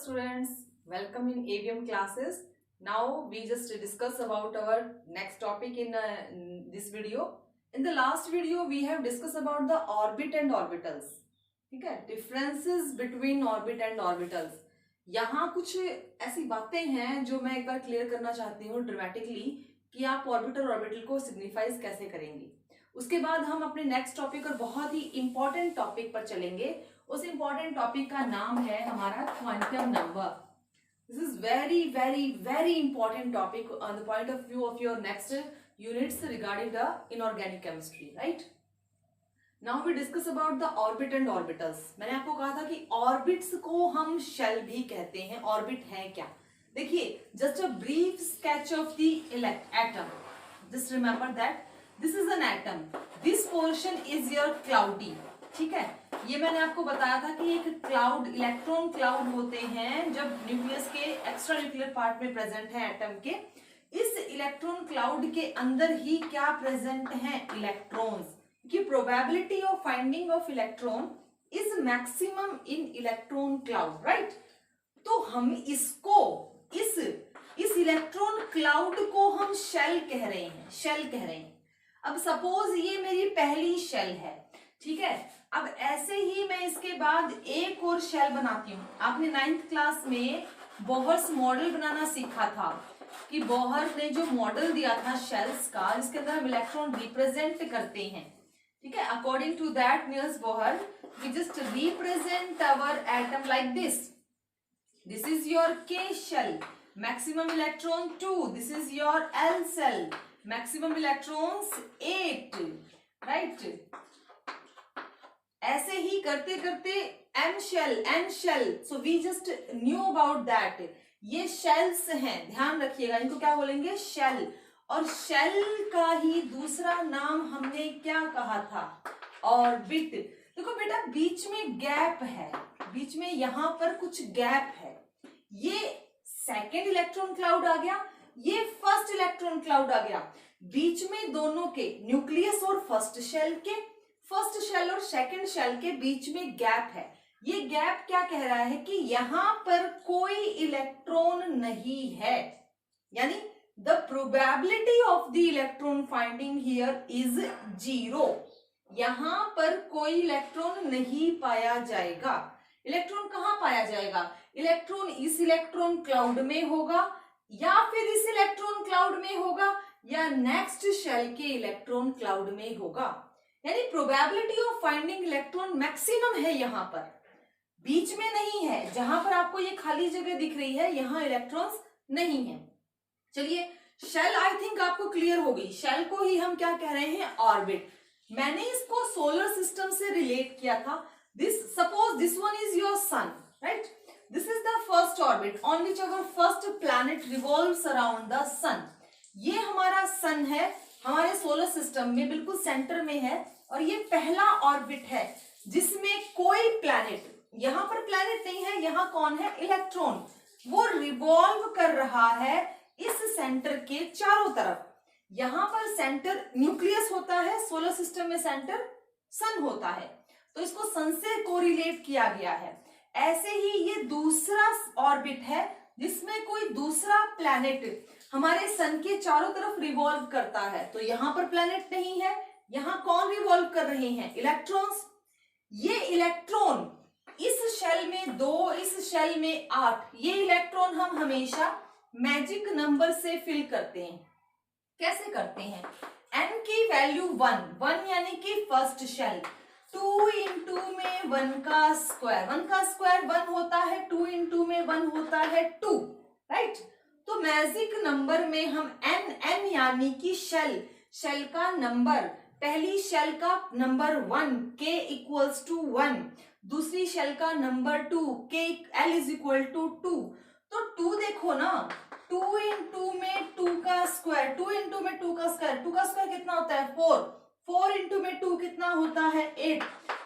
students, welcome in AVM classes. Now we just discuss about our next topic in this video. In the last video we have discussed about the orbit and orbitals. ठीक है, differences between orbit and orbitals. यहाँ कुछ ऐसी बातें हैं जो मैं एक बार क्लियर करना चाहती हूँ ड्रामेटिकली कि आप ऑर्बिट और ऑर्बिटल को सिग्निफाइज कैसे करेंगे. उसके बाद हम अपने नेक्स्ट टॉपिक और बहुत ही इंपॉर्टेंट टॉपिक पर चलेंगे. उस इंपॉर्टेंट टॉपिक का नाम है हमारा quantum number. This is very very very important topic on the point of view of your next units regarding the inorganic chemistry. Right, now we discuss about the orbit and orbitals. मैंने आपको कहा था कि orbits को हम shell भी कहते हैं. ऑर्बिट है क्या? देखिए, just a brief sketch of the atom. Just remember that this is an atom. This portion is your cloudy. ठीक है, ये मैंने आपको बताया था कि एक क्लाउड, इलेक्ट्रॉन क्लाउड होते हैं जब न्यूक्लियस के एक्स्ट्रा न्यूक्लियर पार्ट में प्रेजेंट है एटम के. इस इलेक्ट्रॉन क्लाउड के अंदर ही क्या प्रेजेंट है? इलेक्ट्रॉन्स. कि probability of finding of electron is maximum in electron cloud. Right, तो हम इसको इस इलेक्ट्रॉन क्लाउड को हम शेल कह रहे हैं. शेल कह रहे हैं. अब सपोज ये मेरी पहली शेल है. ठीक है, अब ऐसे ही मैं इसके बाद एक और शेल बनाती हूं. आपने 9th क्लास में बोहर्स मॉडल बनाना सीखा था कि बोहर ने जो मॉडल दिया था शेल्स का, जिसके अंदर हम इलेक्ट्रॉन रिप्रेजेंट करते हैं. ठीक है, according to that Niels Bohr we just represent our atom like this. This is your K shell, maximum electron 2. This is your L shell, maximum electrons 8. Right, ऐसे ही करते करते M shell, N shell. So we just knew about that. ये shells हैं, ध्यान रखिएगा, इनको क्या बोलेंगे? शेल. और शेल का ही दूसरा नाम हमने क्या कहा था? ऑर्बिट. देखो बेटा, बीच में गैप है, बीच में यहां पर कुछ गैप है. ये सेकेंड इलेक्ट्रॉन क्लाउड आ गया, ये फर्स्ट इलेक्ट्रॉन क्लाउड आ गया. बीच में दोनों के, न्यूक्लियस और फर्स्ट शेल के, फर्स्ट शेल और सेकेंड शेल के बीच में गैप है. ये गैप क्या कह रहा है? कि यहां पर कोई इलेक्ट्रॉन नहीं है. यानी the probability of the electron finding here is 0. यहां पर कोई इलेक्ट्रॉन नहीं पाया जाएगा. इलेक्ट्रॉन कहां पाया जाएगा? इलेक्ट्रॉन इस इलेक्ट्रॉन क्लाउड में होगा, या फिर इस इलेक्ट्रॉन क्लाउड में होगा, या नेक्स्ट शेल के इलेक्ट्रॉन क्लाउड में होगा. यानी probability of finding electron maximum है यहां पर, बीच में नहीं है. जहां पर आपको ये खाली जगह दिख रही है, यहां इलेक्ट्रॉन्स नहीं है. चलिए, शेल आई थिंक आपको क्लियर हो गई. शेल को ही हम क्या कह रहे हैं? ऑर्बिट. मैंने इसको सोलर सिस्टम से रिलेट किया था. Suppose this one is your sun. Right, this is the first orbit on which our first planet revolves around the sun. ये हमारा सन है, हमारे सोलर सिस्टम में बिल्कुल सेंटर में है. और ये पहला ऑर्बिट है जिसमें कोई प्लैनेट, यहां पर प्लैनेट नहीं है, यहां कौन है? इलेक्ट्रॉन. वो रिवॉल्व कर रहा है इस सेंटर के चारों तरफ. यहां पर सेंटर न्यूक्लियस होता है, सोलर सिस्टम में सेंटर सन होता है, तो इसको सन से कोरिलेट किया गया है. ऐसे ही ये दूसरा ऑर्बिट है जिसमें कोई दूसरा प्लैनेट हमारे सन के चारों तरफ रिवॉल्व करता है. तो यहां पर प्लैनेट नहीं है, यहां कौन रिवॉल्व कर रहे हैं? इलेक्ट्रॉन्स. ये इलेक्ट्रॉन इस शेल में 2, इस शेल में 8. ये इलेक्ट्रॉन हम हमेशा मैजिक नंबर से फिल करते हैं. कैसे करते हैं? n की वैल्यू 1 यानी कि फर्स्ट शेल. 2 इंटू में 1 का स्क्वायर, 1 का स्क्वायर 1 होता है, 2 इंटू में 1 होता है 2. राइट, तो मैजिक नंबर में हम n यानी कि शेल का नंबर, पहली शेल का नंबर 1 k इक्वल्स टू 1, दूसरी शेल का number 2 k l is equal to 2. तो 2 देखो ना, 2 इंटू में 2 का स्क्वायर, 2 इंटू में 2 का स्क्वायर, 2 का स्क्वायर कितना होता है? 4. 4 इंटू में 2 कितना होता है? 8.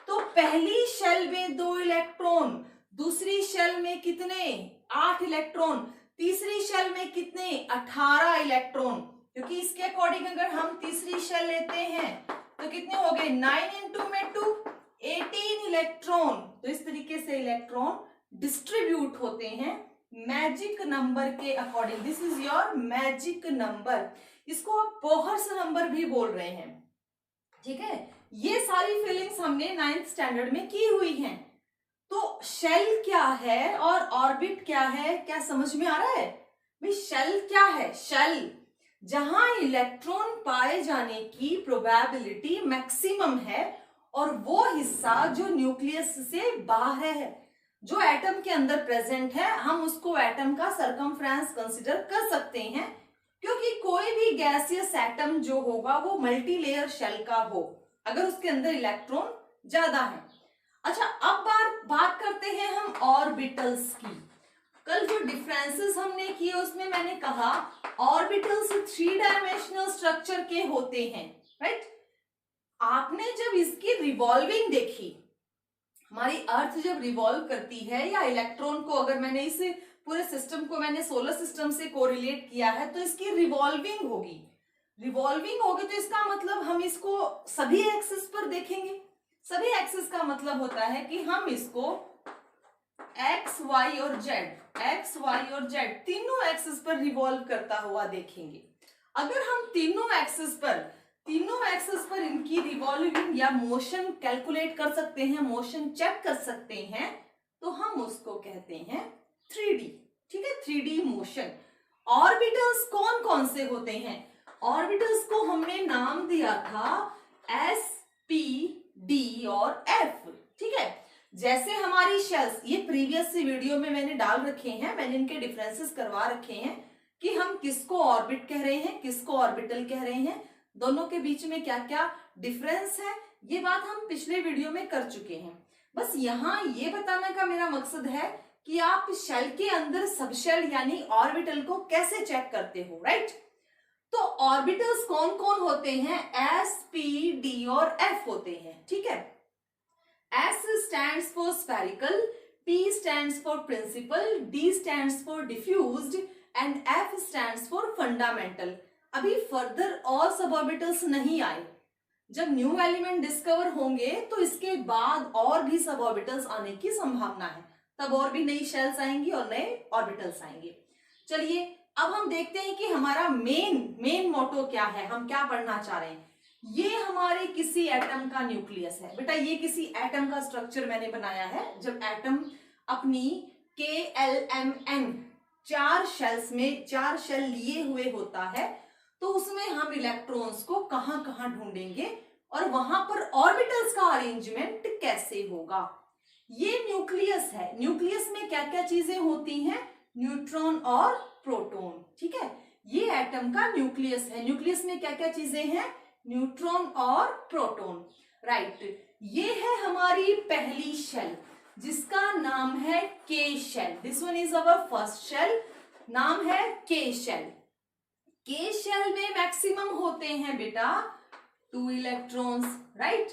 तो पहली शेल में 2 इलेक्ट्रॉन, दूसरी शेल में कितने? 8 इलेक्ट्रॉन, तीसरी शेल में कितने? 18 इलेक्ट्रॉन. क्योंकि इसके अकॉर्डिंग अगर हम तीसरी शेल लेते हैं तो कितने हो गए? 9 इंटू में 2, 18 इलेक्ट्रॉन. तो इस तरीके से इलेक्ट्रॉन डिस्ट्रीब्यूट होते हैं मैजिक नंबर के according. This is your magic number, इसको आप बोहर्स नंबर भी बोल रहे हैं, ठीक है। ये सारी फीलिंग्स हमने 9th स्टैंडर्ड में की हुई हैं। तो शेल क्या है और ऑर्बिट क्या है, क्या समझ में आ रहा है भाई? शेल क्या है? शेल जहां इलेक्ट्रॉन पाए जाने की प्रोबेबिलिटी मैक्सिमम है और वो हिस्सा जो न्यूक्लियस से बाहर है, जो एटम के अंदर प्रेजेंट है, हम उसको एटम का सरकमफ्रेंस कंसीडर कर सकते हैं, क्योंकि कोई भी गैसियस एटम जो होगा वो मल्टीलेयर शेल का हो अगर उसके अंदर इलेक्ट्रॉन ज्यादा है। अच्छा, अब बात करते हैं हम ऑर्बिटल्स की। कल जो डिफरेंसेस हमने किए उसमें मैंने कहा ऑर्बिटल्स 3 डायमेंशनल स्ट्रक्चर के होते हैं, राइट। आपने जब इसकी रिवॉल्विंग देखी, हमारी अर्थ जब रिवॉल्व करती है, या इलेक्ट्रॉन को अगर मैंने इस पूरे सिस्टम को मैंने सोलर सिस्टम से कोरिलेट किया है, तो इसकी रिवॉल्विंग होगी। रिवॉल्विंग होगी तो इसका मतलब हम इसको सभी एक्सिस पर देखेंगे। सभी एक्सिस का मतलब होता है कि हम इसको एक्स वाई और जेड तीनों एक्सिस पर रिवॉल्व करता हुआ देखेंगे। अगर हम तीनों एक्सिस पर इनकी रिवॉल्विंग या मोशन कैलकुलेट कर सकते हैं, मोशन चेक कर सकते हैं, तो हम उसको कहते हैं 3D, ठीक है, 3D मोशन। ऑर्बिटल्स कौन कौन से होते हैं? ऑर्बिटल्स को हमने नाम दिया था S, P, D और F, ठीक है। जैसे हमारी शेल्स, ये प्रीवियस वीडियो में मैंने डाल रखे हैं, मैंने इनके डिफरेंसेस करवा रखे हैं कि हम किसको ऑर्बिट कह रहे हैं, किसको ऑर्बिटल कह रहे हैं, दोनों के बीच में क्या क्या डिफरेंस है, ये बात हम पिछले वीडियो में कर चुके हैं। बस यहाँ ये बताने का मेरा मकसद है कि आप शेल के अंदर सबशेल यानी ऑर्बिटल को कैसे चेक करते हो, राइट। तो ऑर्बिटल्स कौन कौन होते हैं? S, P, D और F होते हैं, ठीक है। S stands for spherical, P stands for principal, D stands for diffused and F stands for fundamental। अभी फर्दर और सब ऑर्बिटल्स नहीं आए। जब न्यू एलिमेंट डिस्कवर होंगे तो इसके बाद और भी सब ऑर्बिटल्स आने की संभावना है, तब और भी नई शेल्स आएंगी और नए ऑर्बिटल्स आएंगे। चलिए अब हम देखते हैं कि हमारा मेन मोटो क्या है, हम क्या पढ़ना चाह रहे हैं। ये हमारे किसी एटम का न्यूक्लियस है बेटा, ये किसी एटम का स्ट्रक्चर मैंने बनाया है। जब एटम अपनी KLMN 4 शेल्स में 4 शेल लिए हुए होता है, तो उसमें हम इलेक्ट्रॉन्स को कहां कहां ढूंढेंगे और वहां पर ऑर्बिटल्स का अरेंजमेंट कैसे होगा। ये न्यूक्लियस है। न्यूक्लियस में क्या क्या चीजें होती हैं? न्यूट्रॉन और प्रोटॉन, ठीक है। ये एटम का न्यूक्लियस है। न्यूक्लियस में क्या क्या चीजें हैं? न्यूट्रॉन और प्रोटॉन, राइट। ये है हमारी पहली शेल जिसका नाम है K shell. This one is our first shell, नाम है K शेल। K शेल में मैक्सिमम होते हैं बेटा 2 इलेक्ट्रॉन्स, राइट।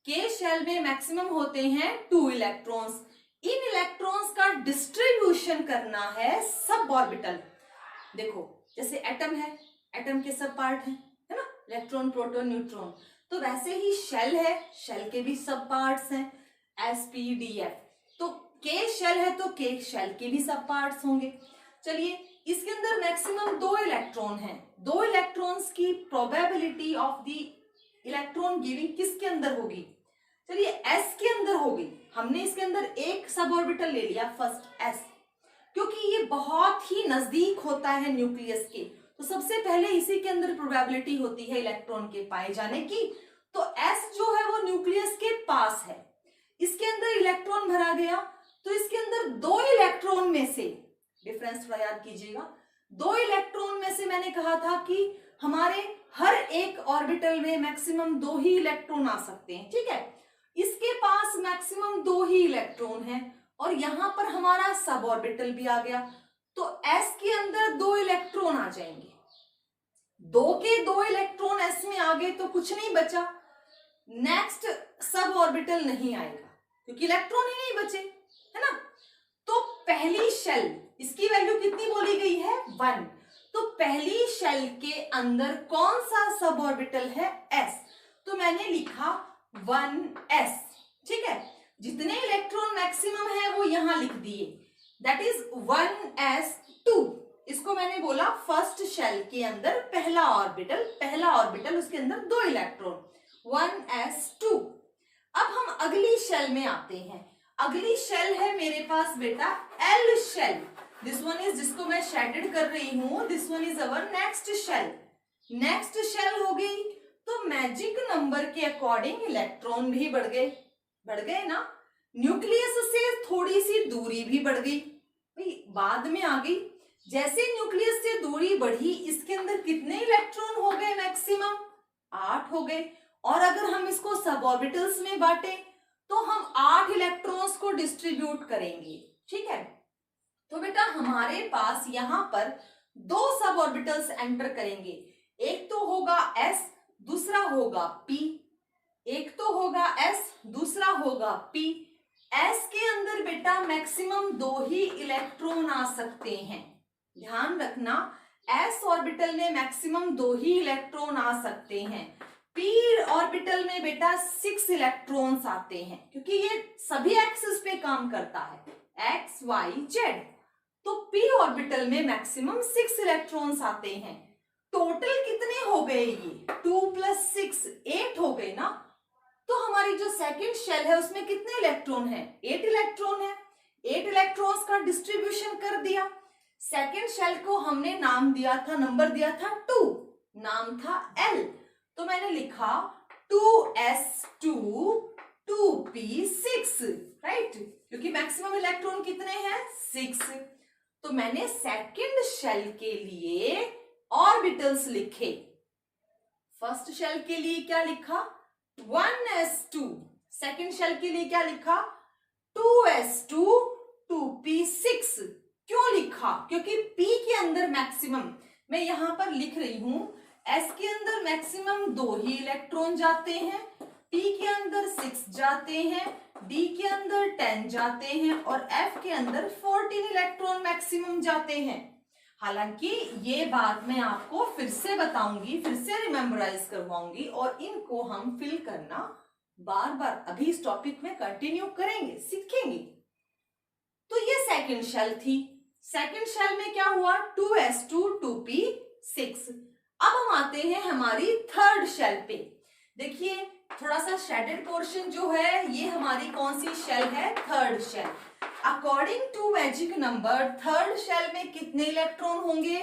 K शेल में मैक्सिमम होते हैं 2 इलेक्ट्रॉन्स। इन इलेक्ट्रॉन्स का डिस्ट्रीब्यूशन करना है सब ऑर्बिटल। देखो जैसे एटम है, एटम के सब पार्ट हैं, है ना, इलेक्ट्रॉन, प्रोटॉन, न्यूट्रॉन। तो वैसे ही शेल है, शेल के भी सब पार्ट्स हैं S, P, D, F। तो K शेल है तो K शेल के भी सब पार्ट्स होंगे। चलिए इसके अंदर मैक्सिमम 2 इलेक्ट्रॉन हैं। 2 इलेक्ट्रॉन्स की probability of the electron giving किसके अंदर होगी? चलिए S के अंदर होगी। हमने इसके अंदर एक सब ऑर्बिटल ले लिया, फर्स्ट S, क्योंकि ये बहुत ही नजदीक होता है न्यूक्लियस के, तो सबसे पहले इसी के अंदर प्रोबेबिलिटी होती है इलेक्ट्रॉन के पाए जाने की। तो S जो है वो न्यूक्लियस के पास है, इसके अंदर इलेक्ट्रॉन भरा गया, तो इसके अंदर 2 इलेक्ट्रॉन में से, डिफरेंस थोड़ा याद कीजिएगा, 2 इलेक्ट्रॉन में से मैंने कहा था कि हमारे हर एक ऑर्बिटल में मैक्सिमम 2 ही इलेक्ट्रॉन आ सकते हैं, ठीक है। इसके पास मैक्सिमम 2 ही इलेक्ट्रॉन है और यहां पर हमारा सब ऑर्बिटल भी आ गया, तो S के अंदर 2 इलेक्ट्रॉन आ जाएंगे। 2 के 2 इलेक्ट्रॉन S में आ गए तो कुछ नहीं बचा, नेक्स्ट सब ऑर्बिटल नहीं आएगा क्योंकि इलेक्ट्रॉन ही नहीं बचे, है ना। तो पहली शेल, इसकी वैल्यू कितनी बोली गई है? 1। तो पहली शेल के अंदर कौन सा सब ऑर्बिटल है? S। तो मैंने लिखा 1s, ठीक है। जितने इलेक्ट्रॉन मैक्सिमम है वो यहाँ लिख दिए, दैट इज 1s2। इसको मैंने बोला फर्स्ट शेल के अंदर पहला ऑर्बिटल उसके अंदर 2 इलेक्ट्रॉन, 1s2। अब हम अगली शेल में आते हैं। अगली शेल है मेरे पास बेटा L shell. This one is, जिसको मैं शेडेड कर रही हूं, this one is our next shell. Next shell हो गई तो मैजिक नंबर के अकॉर्डिंग इलेक्ट्रॉन भी बढ़ गए ना। न्यूक्लियस से थोड़ी सी दूरी भी बढ़ गई, भाई बाद में आ गई। जैसे न्यूक्लियस से दूरी बढ़ी, इसके अंदर कितने इलेक्ट्रॉन हो गए मैक्सिमम? 8 हो गए। और अगर हम इसको सब ऑर्बिटल्स में बांटे तो हम 8 इलेक्ट्रॉन्स को डिस्ट्रीब्यूट करेंगे, ठीक है। तो बेटा हमारे पास यहाँ पर 2 सब ऑर्बिटल्स एंटर करेंगे, एक तो होगा s, दूसरा होगा p। एक तो होगा s, दूसरा होगा p। s के अंदर बेटा मैक्सिमम 2 ही इलेक्ट्रॉन आ सकते हैं, ध्यान रखना। s ऑर्बिटल में मैक्सिमम 2 ही इलेक्ट्रॉन आ सकते हैं। p ऑर्बिटल में बेटा 6 इलेक्ट्रॉन्स आते हैं, क्योंकि ये सभी एक्सिस पे काम करता है, x y z। तो p ऑर्बिटल में मैक्सिमम 6 इलेक्ट्रॉन्स आते हैं। टोटल कितने हो गए? ये 2 + 6 8 हो गए ना। तो हमारी जो सेकंड शेल है उसमें कितने इलेक्ट्रॉन है? 8 इलेक्ट्रॉन है। 8 इलेक्ट्रॉन्स का डिस्ट्रीब्यूशन कर दिया। सेकंड शेल को हमने नाम दिया था, नंबर दिया था 2, नाम था L। तो मैंने लिखा 2s2 2p6, राइट, क्योंकि मैक्सिमम इलेक्ट्रॉन कितने हैं? 6। तो मैंने सेकंड शेल के लिए ऑर्बिटल्स लिखे। फर्स्ट शेल के लिए क्या लिखा? 1s2। सेकंड शेल के लिए क्या लिखा? 2s2 2p6। क्यों लिखा? क्योंकि p के अंदर मैक्सिमम, मैं यहां पर लिख रही हूं, s के अंदर मैक्सिमम 2 ही इलेक्ट्रॉन जाते हैं, p के अंदर 6 जाते हैं, d के अंदर 10 जाते हैं और f के अंदर 14 इलेक्ट्रॉन मैक्सिमम जाते हैं। हालांकि ये बात मैं आपको फिर से बताऊंगी, फिर से रिमेम्बराइज करवाऊंगी और इनको हम फिल करना बार बार अभी इस टॉपिक में कंटिन्यू करेंगे, सीखेंगे। तो ये सेकंड शेल थी। सेकंड शेल में क्या हुआ? 2s2 2p6। अब हम आते हैं हमारी थर्ड शेल पे। देखिए थोड़ा सा शेडेड पोर्शन जो है ये हमारी कौन सी शेल है? Third shell. According to magic number third shell में कितने इलेक्ट्रॉन होंगे?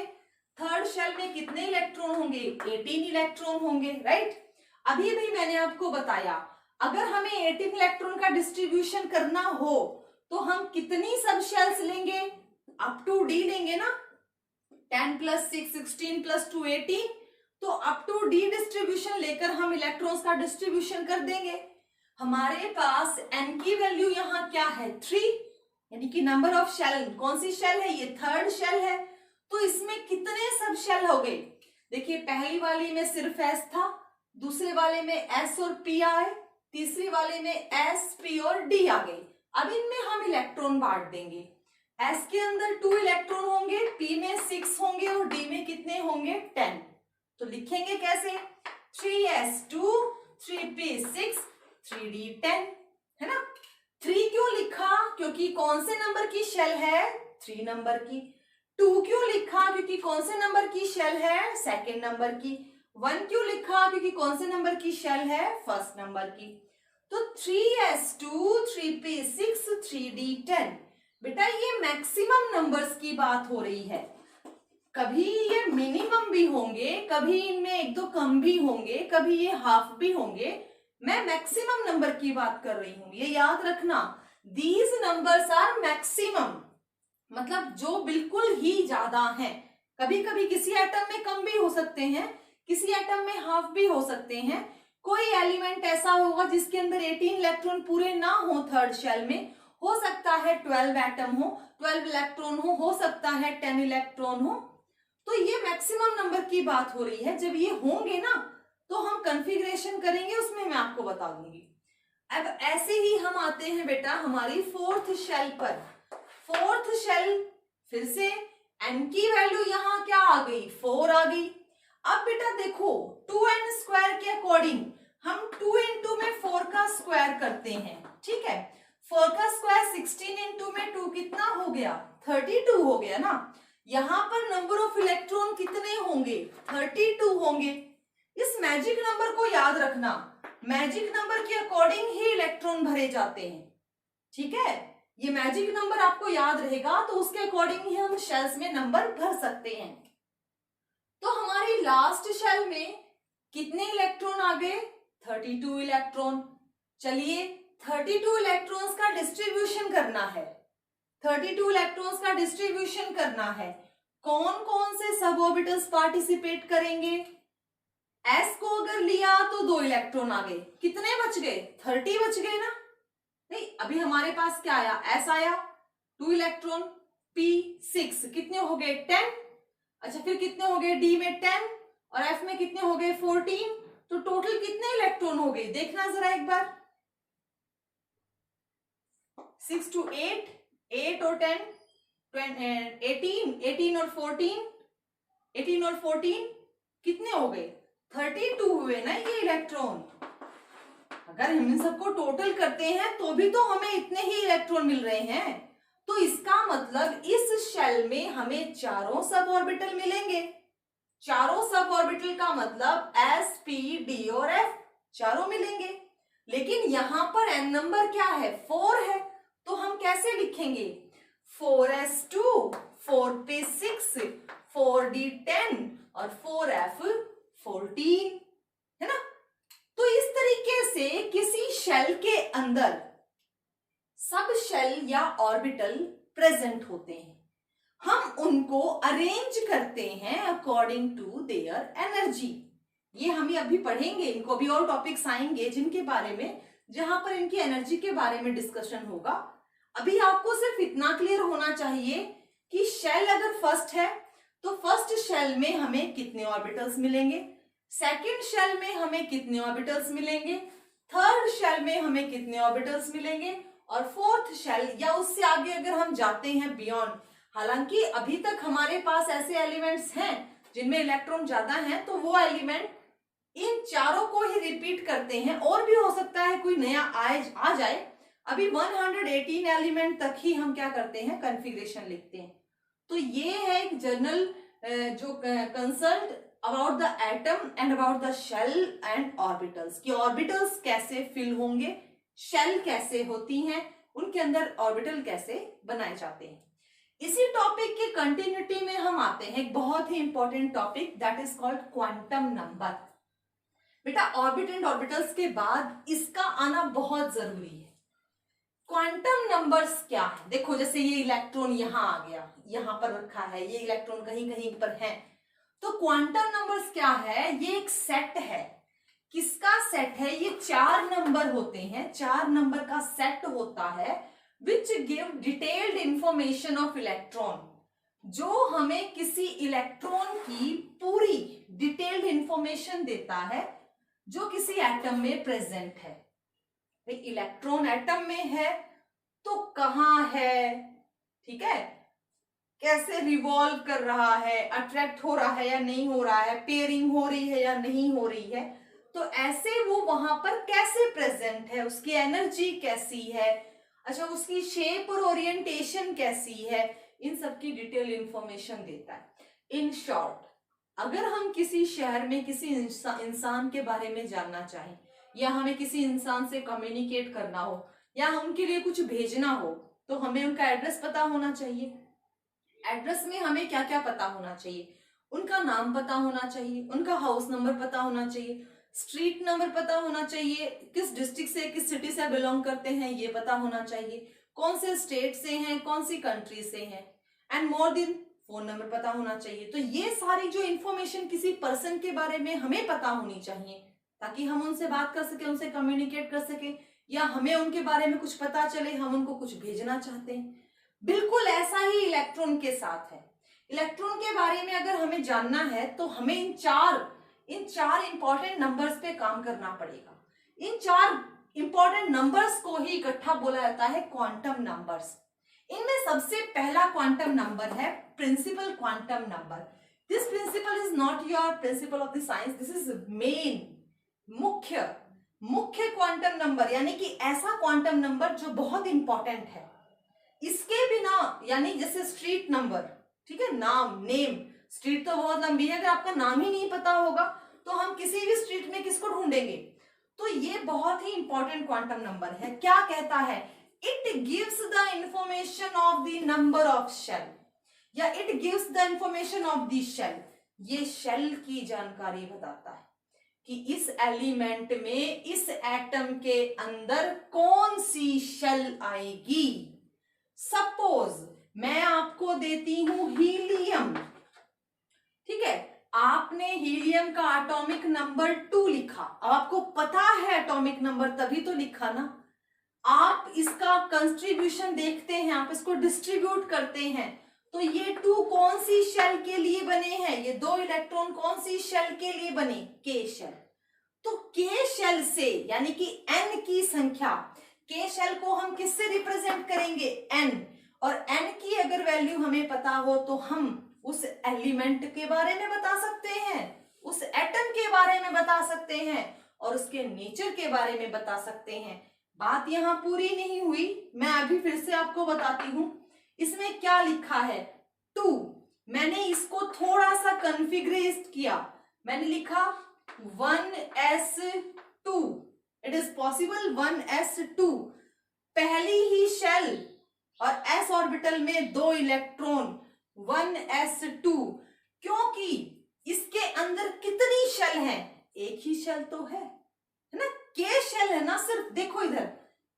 थर्ड शेल में कितने इलेक्ट्रॉन होंगे? 18 इलेक्ट्रॉन होंगे, राइट। अभी भी मैंने आपको बताया अगर हमें 18 इलेक्ट्रॉन का डिस्ट्रीब्यूशन करना हो तो हम कितनी सब शेल्स लेंगे? अप टू डी लेंगे ना। 10 + 6 16 + 2 18। तो अप टू डी डिस्ट्रीब्यूशन लेकर हम इलेक्ट्रॉन्स का डिस्ट्रीब्यूशन कर देंगे। हमारे पास n की वैल्यू यहाँ क्या है? 3, यानी कि नंबर ऑफ शेल। कौन सी शेल है? ये थर्ड शेल है। तो इसमें कितने सब शेल हो गए? देखिए पहली वाली में सिर्फ s था, दूसरे वाले में s और p आए, तीसरी वाले में s p और d आ गए। अब इनमें हम इलेक्ट्रॉन बांट देंगे। s के अंदर 2 इलेक्ट्रॉन होंगे, p में 6 होंगे और d में कितने होंगे? 10। तो लिखेंगे कैसे? 3s2 3p6 3d10, है ना। 3 क्यों लिखा? क्योंकि कौन से नंबर की शेल है? 3 नंबर की। 2 क्यों लिखा? क्योंकि कौन से नंबर की शेल है? सेकंड नंबर की। 1 क्यों लिखा? क्योंकि कौन से नंबर की शेल है? फर्स्ट नंबर की। तो 3s2 3p6 3d10। बेटा ये मैक्सिमम नंबर्स की बात हो रही है। कभी ये मिनिमम भी होंगे, कभी इनमें 1-2 कम भी होंगे, कभी ये हाफ भी होंगे। मैं मैक्सिमम नंबर की बात कर रही हूं, ये याद रखना। दीज नंबर्स आर मैक्सिमम, मतलब जो बिल्कुल ही ज्यादा हैं। कभी कभी किसी एटम में कम भी हो सकते हैं, किसी एटम में हाफ भी हो सकते हैं। कोई एलिमेंट ऐसा होगा जिसके अंदर 18 इलेक्ट्रॉन पूरे ना हो थर्ड शेल में, हो सकता है 12 एटम हो, 12 इलेक्ट्रॉन हो सकता है 10 इलेक्ट्रॉन हो। तो ये मैक्सिमम नंबर की बात हो रही है। जब ये होंगे ना तो हम कॉन्फ़िगरेशन करेंगे, उसमें मैं आपको बता दूंगी। अब ऐसे ही हम आते हैं बेटा हमारी फोर्थ शेल पर। फोर्थ शेल फिर से n की वैल्यू यहाँ क्या आ गई? 4 आ गई। अब बेटा देखो 2n² के अकॉर्डिंग हम 2 × में 4 का स्क्वायर करते हैं, ठीक है। 4 का स्क्वायर 16 इंटू में 2 कितना हो गया, 32 हो गया ना। यहाँ पर नंबर ऑफ इलेक्ट्रॉन कितने होंगे, 32 होंगे। इस मैजिक नंबर को याद रखना, मैजिक नंबर के अकॉर्डिंग ही इलेक्ट्रॉन भरे जाते हैं, ठीक है। ये मैजिक नंबर आपको याद रहेगा तो उसके अकॉर्डिंग ही हम शेल्स में नंबर भर सकते हैं। तो हमारी लास्ट शेल में कितने इलेक्ट्रॉन आ गए, 32 इलेक्ट्रॉन। चलिए 32 इलेक्ट्रॉन्स का डिस्ट्रीब्यूशन करना है, 32 इलेक्ट्रॉन्स का डिस्ट्रीब्यूशन करना है। कौन कौन से सब ऑर्बिटल्स पार्टिसिपेट करेंगे, एस को अगर लिया तो 2 इलेक्ट्रॉन आ गए, कितने बच गए, 30 बच गए ना। नहीं, अभी हमारे पास क्या आया, एस आया 2 इलेक्ट्रॉन, पी 6, कितने हो गए 10। अच्छा फिर कितने हो गए, डी में 10 और एफ में कितने हो गए 14। तो टोटल कितने इलेक्ट्रॉन हो गए, देखना जरा एक बार, 6 to 8, 8 और 10, 18 और 14, 18 और 14 कितने हो गए, 32 हुए ना ये इलेक्ट्रॉन। अगर हम इन सबको टोटल करते हैं तो भी तो हमें इतने ही इलेक्ट्रॉन मिल रहे हैं। तो इसका मतलब इस शेल में हमें चारों सब ऑर्बिटल मिलेंगे। चारों सब ऑर्बिटल का मतलब एस, पी, डी और एफ चारों मिलेंगे। लेकिन यहां पर एन नंबर क्या है, 4 है। तो हम कैसे लिखेंगे, 4s2, 4p 6, 4d 10 और 4f 14, है ना। तो इस तरीके से किसी शेल के अंदर सब शेल या ऑर्बिटल प्रेजेंट होते हैं, हम उनको अरेंज करते हैं अकॉर्डिंग टू देयर एनर्जी। ये हम अभी पढ़ेंगे, इनको भी और टॉपिक्स आएंगे जिनके बारे में, जहां पर इनकी एनर्जी के बारे में डिस्कशन होगा। अभी आपको सिर्फ इतना क्लियर होना चाहिए कि शेल अगर फर्स्ट है तो फर्स्ट शेल में हमें कितने ऑर्बिटल्स मिलेंगे, सेकंड शेल में हमें कितने ऑर्बिटल्स मिलेंगे, थर्ड शेल में हमें कितने ऑर्बिटल्स मिलेंगे, और फोर्थ शेल या उससे आगे अगर हम जाते हैं बियॉन्ड। हालांकि अभी तक हमारे पास ऐसे एलिमेंट्स हैं जिनमें इलेक्ट्रॉन ज्यादा हैं, तो वो एलिमेंट इन चारों को ही रिपीट करते हैं, और भी हो सकता है कोई नया आ जाए। अभी 118 एलिमेंट तक ही हम क्या करते हैं, कॉन्फ़िगरेशन लिखते हैं। तो ये है एक जनरल जो concern about the atom and about the shell and orbitals, कि ऑर्बिटल्स कैसे फिल होंगे, शेल कैसे होती हैं, उनके अंदर ऑर्बिटल कैसे बनाए जाते हैं। इसी टॉपिक की कंटिन्यूटी में हम आते हैं एक बहुत ही important topic, that is called quantum number. बेटा ऑर्बिट एंड ऑर्बिटल्स के बाद इसका आना बहुत जरूरी है। क्वांटम नंबर्स क्या है, देखो जैसे ये इलेक्ट्रॉन यहां आ गया, यहां पर रखा है, ये इलेक्ट्रॉन कहीं कहीं पर है। तो क्वांटम नंबर्स क्या है, ये एक सेट है। किसका सेट है, ये 4 नंबर होते हैं, 4 नंबर का सेट होता है which give detailed information of electron, जो हमें किसी इलेक्ट्रॉन की पूरी डिटेल्ड इंफॉर्मेशन देता है जो किसी एटम में प्रेजेंट है। इलेक्ट्रॉन एटम में है तो कहां है, ठीक है, कैसे रिवॉल्व कर रहा है, अट्रैक्ट हो रहा है या नहीं हो रहा है, पेयरिंग हो रही है या नहीं हो रही है, तो ऐसे वो वहां पर कैसे प्रेजेंट है, उसकी एनर्जी कैसी है, अच्छा उसकी शेप और ओरिएंटेशन कैसी है, इन सब की डिटेल इंफॉर्मेशन देता है। इन शॉर्ट, अगर हम किसी शहर में किसी इंसान के बारे में जानना चाहें, या हमें किसी इंसान से कम्युनिकेट करना हो, या उनके लिए कुछ भेजना हो, तो हमें उनका एड्रेस पता होना चाहिए। एड्रेस में हमें क्या क्या पता होना चाहिए, उनका नाम पता होना चाहिए, उनका हाउस नंबर पता होना चाहिए, स्ट्रीट नंबर पता होना चाहिए, किस डिस्ट्रिक्ट से किस सिटी से बिलोंग करते हैं ये पता होना चाहिए, कौन से स्टेट से हैं, कौन सी कंट्री से हैं, and more than phone number पता होना चाहिए। तो ये सारी जो इंफॉर्मेशन किसी पर्सन के बारे में हमें पता होनी चाहिए, ताकि हम उनसे बात कर सके, उनसे कम्युनिकेट कर सके, या हमें उनके बारे में कुछ पता चले, हम उनको कुछ भेजना चाहते हैं। बिल्कुल ऐसा ही इलेक्ट्रॉन के साथ है। इलेक्ट्रॉन के बारे में अगर हमें जानना है तो हमें इन चार इंपॉर्टेंट नंबर्स पे काम करना पड़ेगा। इन 4 इंपॉर्टेंट नंबर्स को ही इकट्ठा बोला जाता है क्वांटम नंबर्स। इनमें सबसे पहला क्वांटम नंबर है principal quantum number. This principal is not your principle of the science, this is main, मुख्य मुख्य क्वांटम नंबर यानी कि ऐसा क्वांटम नंबर जो बहुत इंपॉर्टेंट है, इसके बिना, यानी जैसे स्ट्रीट नंबर, ठीक है, नाम, नेम, स्ट्रीट तो बहुत लंबी है, अगर आपका नाम ही नहीं पता होगा तो हम किसी भी स्ट्रीट में किसको ढूंढेंगे। तो ये बहुत ही इंपॉर्टेंट क्वांटम नंबर है। क्या कहता है, it gives the information of the number of shell, या it gives the information of the shell, ये शेल की जानकारी बताता है कि इस एलिमेंट में, इस एटम के अंदर कौन सी शेल आएगी। सपोज मैं आपको देती हूं हीलियम, ठीक है, आपने हीलियम का एटॉमिक नंबर 2 लिखा, अब आपको पता है एटॉमिक नंबर तभी तो लिखा ना। आप इसका कंट्रीब्यूशन देखते हैं, आप इसको डिस्ट्रीब्यूट करते हैं, तो ये 2 कौन सी शेल के लिए बने हैं, ये 2 इलेक्ट्रॉन कौन सी शेल के लिए बने, के शेल। तो के शेल से, यानी कि n की संख्या, के शेल को हम किससे रिप्रेजेंट करेंगे, n, और n की अगर वैल्यू हमें पता हो तो हम उस एलिमेंट के बारे में बता सकते हैं, उस एटम के बारे में बता सकते हैं, और उसके नेचर के बारे में बता सकते हैं। बात यहां पूरी नहीं हुई, मैं अभी फिर से आपको बताती हूं। इसमें क्या लिखा है, 2, मैंने इसको थोड़ा सा कॉन्फ़िगरेट किया, मैंने लिखा 1s2, it is possible 1s2, पहली ही शेल और s ऑर्बिटल में 2 इलेक्ट्रॉन, 1s2, क्योंकि इसके अंदर कितनी शेल है, एक ही शेल तो है ना, के शेल है ना, सिर्फ देखो इधर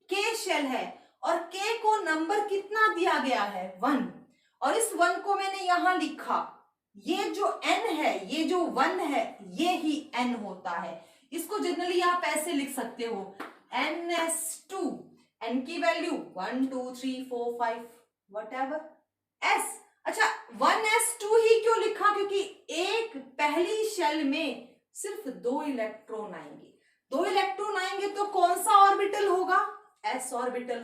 के शेल है, और के को नंबर कितना दिया गया है, 1, और इस 1 को मैंने यहां लिखा, ये जो n है, ये जो 1 है, ये ही n होता है। इसको जनरली आप ऐसे लिख सकते हो, ns2, n की वैल्यू 1 2 3 4 5 whatever, s। अच्छा, 1s2 ही क्यों लिखा, क्योंकि एक पहली शेल में सिर्फ 2 इलेक्ट्रॉन आएंगे, 2 इलेक्ट्रॉन आएंगे तो कौन सा ऑर्बिटल होगा, s ऑर्बिटल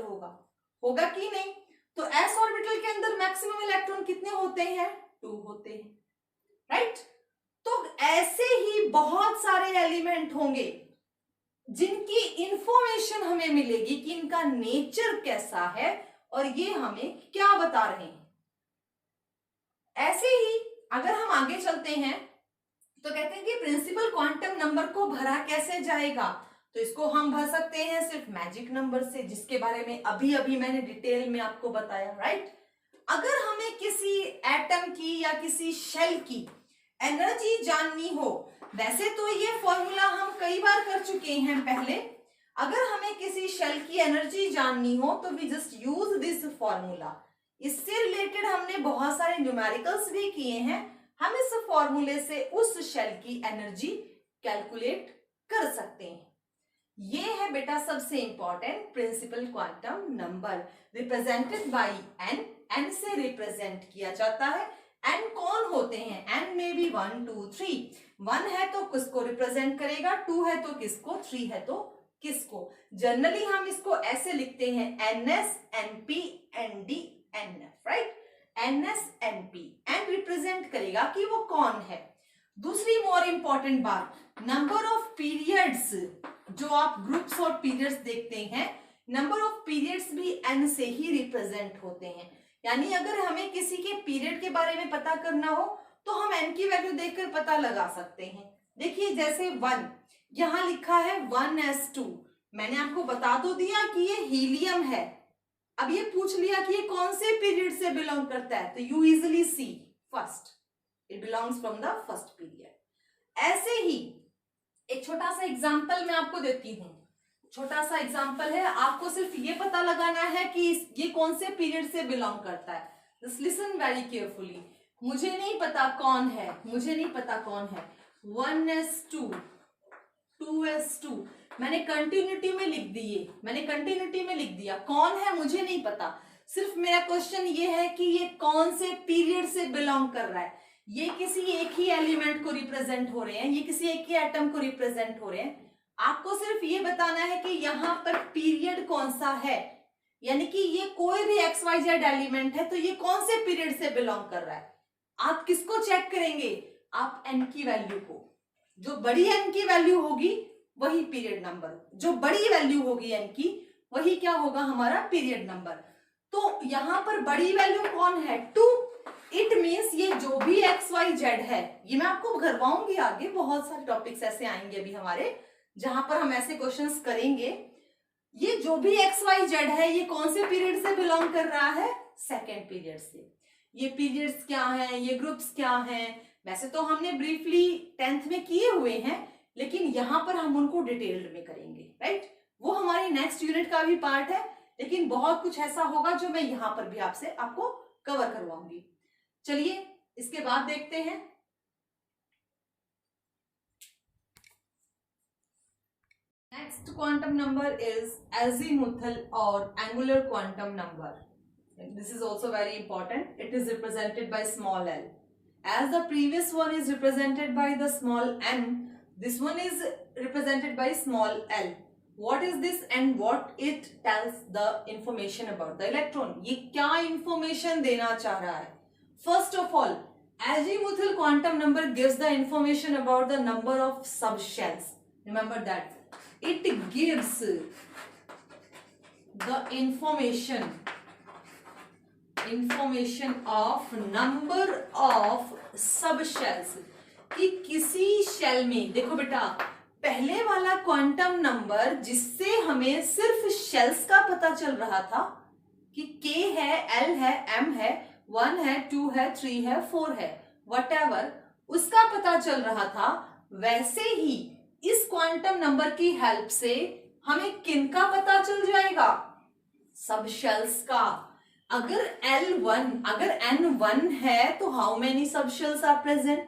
होगा कि नहीं। तो s ऑर्बिटल के अंदर मैक्सिमम इलेक्ट्रॉन कितने होते हैं, 2 होते हैं, राइट। तो ऐसे ही बहुत सारे एलिमेंट होंगे जिनकी इंफॉर्मेशन हमें मिलेगी कि इनका नेचर कैसा है और ये हमें क्या बता रहे हैं। ऐसे ही अगर हम आगे चलते हैं तो कहते हैं कि प्रिंसिपल क्वांटम नंबर को भरा कैसे जाएगा, तो इसको हम भर सकते हैं सिर्फ मैजिक नंबर से, जिसके बारे में अभी अभी मैंने डिटेल में आपको बताया, राइट। अगर हमें किसी एटम की या किसी शेल की एनर्जी जाननी हो, वैसे तो ये फॉर्मूला हम कई बार कर चुके हैं पहले, अगर हमें किसी शेल की एनर्जी जाननी हो तो we just use this formula. इससे रिलेटेड हमने बहुत सारे न्यूमेरिकल्स भी किए हैं, हम इस फॉर्मूले से उस शेल की एनर्जी कैलकुलेट कर सकते हैं। ये है बेटा सबसे important principle quantum number, represented by n, n से रिप्रेजेंट किया जाता है। n कौन होते हैं, n में भी 1 2 3, 1 है तो किसको रिप्रेजेंट करेगा, 2 है तो किसको, 3 है तो किसको। जनरली हम इसको ऐसे लिखते हैं, ns np nd nf, right. ns np, n represent करेगा कि वो कौन है। दूसरी मोर इंपॉर्टेंट बात, नंबर ऑफ पीरियड्स, जो आप ग्रुप्स और पीरियड्स देखते हैं, नंबर ऑफ पीरियड्स भी n से ही रिप्रेजेंट होते हैं। यानी अगर हमें किसी के पीरियड के बारे में पता करना हो तो हम n की वैल्यू देखकर पता लगा सकते हैं। देखिए जैसे 1 यहां लिखा है 1s2, मैंने आपको बता तो दिया कि ये हीलियम है। अब ये पूछ लिया कि ये कौन से पीरियड से बिलोंग करता है, तो you easily C first, it belongs from the first period. ऐसे ही एक छोटा सा एग्जांपल मैं आपको देती हूँ, छोटा सा एग्जांपल है, आपको सिर्फ ये पता लगाना है कि ये कौन से पीरियड से बिलोंग करता है। Just listen very carefully. मुझे नहीं पता कौन है, मुझे नहीं पता कौन है, 1s2 2s2 मैंने कंटिन्यूटी में लिख दिए, मैंने कंटिन्यूटी में लिख दिया, कौन है मुझे नहीं पता। सिर्फ मेरा क्वेश्चन ये है कि ये कौन से पीरियड से बिलोंग कर रहा है, ये किसी एक ही एलिमेंट को रिप्रेजेंट हो रहे हैं, ये किसी एक ही एटम को रिप्रेजेंट हो रहे हैं। आपको सिर्फ ये बताना है कि यहाँ पर पीरियड कौन सा है, यानी कि ये कोई भी XYZ एलिमेंट है तो ये कौन से पीरियड से बिलोंग कर रहा है। आप किसको चेक करेंगे, आप n की वैल्यू को, जो बड़ी n की वैल्यू होगी वही पीरियड नंबर, जो बड़ी वैल्यू होगी n की वही क्या होगा हमारा पीरियड नंबर। तो यहां पर बड़ी वैल्यू कौन है 2। इट मीन्स ये जो भी एक्स वाई जेड है, ये मैं आपको करवाऊंगी आगे, बहुत सारे टॉपिक्स ऐसे आएंगे अभी हमारे जहां पर हम ऐसे क्वेश्चंस करेंगे। ये जो भी एक्स वाई जेड है ये कौन से पीरियड से बिलोंग कर रहा है, सेकेंड पीरियड से। ये पीरियड्स क्या हैं, ये ग्रुप्स क्या हैं, वैसे तो हमने ब्रीफली 10th में किए हुए हैं, लेकिन यहां पर हम उनको डिटेल्ड में करेंगे, राइट। वो हमारी नेक्स्ट यूनिट का भी पार्ट है, लेकिन बहुत कुछ ऐसा होगा जो मैं यहां पर भी आपको कवर करवाऊंगी। चलिए इसके बाद देखते हैं। Next quantum number is azimuthal और angular quantum number. This is also very important. It is represented by small l. As the previous one is represented by the small n, this one is represented by small l. What is this and what it tells the information about the electron? ये क्या information देना चाह रहा है? First of all, azimuthal quantum number gives the information about the number of subshells. Remember that. It gives the information of number of subshells, कि किसी shell में, देखो बेटा पहले वाला क्वांटम नंबर जिससे हमें सिर्फ शेल्स का पता चल रहा था कि k है, l है, m है, 1 है, 2 है, 3 है, 4 है, whatever, उसका पता चल रहा था, वैसे ही इस क्वांटम नंबर की हेल्प से हमें किन का पता चल जाएगा, सब शेल्स का। अगर n1 है तो how many sub shells are present,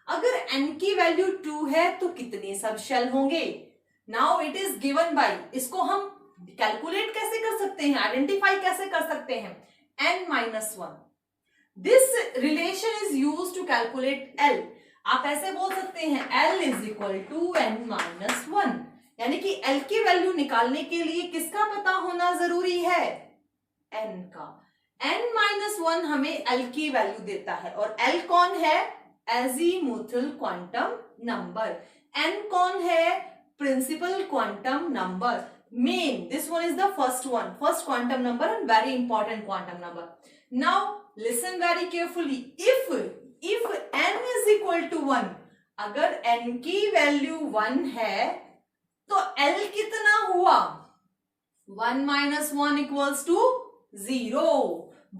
अगर n की वैल्यू 2 है तो कितने सब शेल होंगे। Now it is given by, इसको हम कैलकुलेट कैसे कर सकते हैं, आइडेंटिफाई कैसे कर सकते हैं, n-1। This relation is used to calculate l। आप ऐसे बोल सकते हैं l is equal to n-1, यानी कि l की वैल्यू निकालने के लिए किसका पता होना जरूरी है, n का। n-1 हमें l की वैल्यू देता है, और l कौन है, एजीमुथल क्वांटम नंबर। n कौन है, principal quantum number, main. This one is the first quantum number and very important quantum number. Now listen very carefully, if n is equal to 1, अगर n की value 1 है तो l कितना हुआ, 1 minus 1 equals to 0,